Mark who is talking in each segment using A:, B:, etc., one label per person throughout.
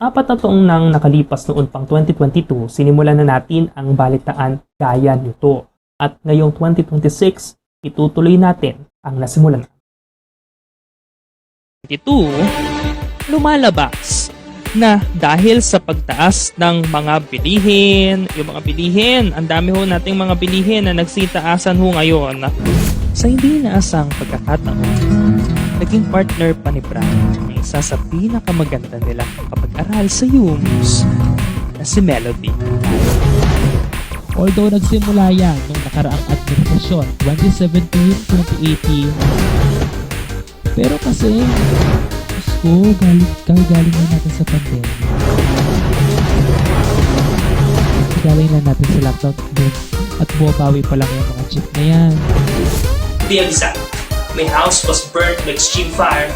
A: 4 na taong nang nakalipas noon pang 2022, sinimulan na natin ang balitaan gaya nito. At ngayong 2026, itutuloy natin ang nasimulan.
B: 2022, lumalabas na dahil sa pagtaas ng mga bilihin, ang dami ho nating mga bilihin na nagsitaasan ho ngayon. Sa hindi inaasang pagkakataon, naging partner pa ni Brian ng isa sa pinakamaganda nilang kapag-aral sa UMS na si Melody.
C: Although nagsimula yan nung nakaraang administrasyon 2017-2018, pero kasi galing na natin sa pandemya. Galing na natin sa lockdown din at bumabawi pa lang yung mga chip na yan.
D: To be exact, my house was burnt by extreme fire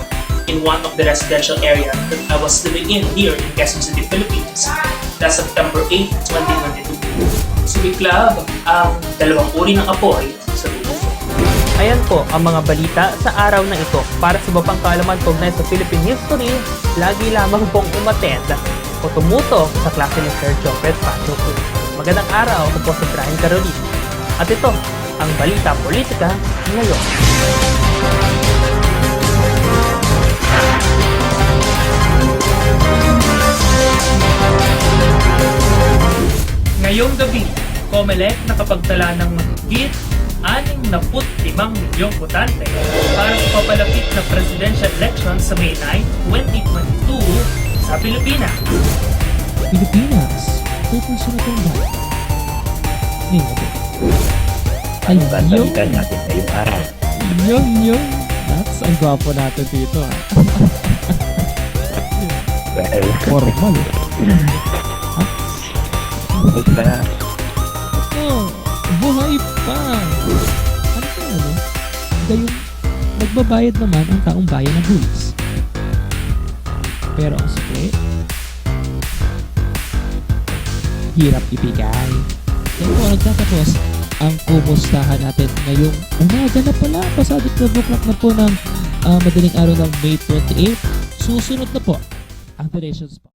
D: in one of the residential area that I was living in here in Quezon City, Philippines. Last September 8, 2022. Sumiklab ang dalawang uri ng apoy sa loob.
A: Ayan po ang mga balita sa araw na ito. Para sa iba pang kaalaman tugnay sa Philippine history, lagi lamang pong umattend o tumutok sa klase ni Sir Jopet Pacho. Magandang araw, ako po si Brian Carolina. At ito ang Balita Politika ngayon.
D: Ngayong gabi, COMELEC nakapagtala ng mahigit 65 milyong botante para sa papalapit na presidential election sa May 9, 2022 sa Pilipinas.
C: Pilipinas, 2% na itong ba?
E: Ano ba ang balikan natin ngayong araw?
C: Yung. That's ang gwapo natin dito ah.
E: Well,
C: Formal.
E: wait ka na.
C: Oh, buhay pa. Ano ka ano? Gayong nagbabayad naman ang taong bayan ng buwis. Pero ang sikre, hirap ibigay. Yan po nagtatapos ang kumustahan natin ngayong umaga na pala. Pasado 12 o'clock na po ng madaling araw ng May 28. Susunod na po ang donations po.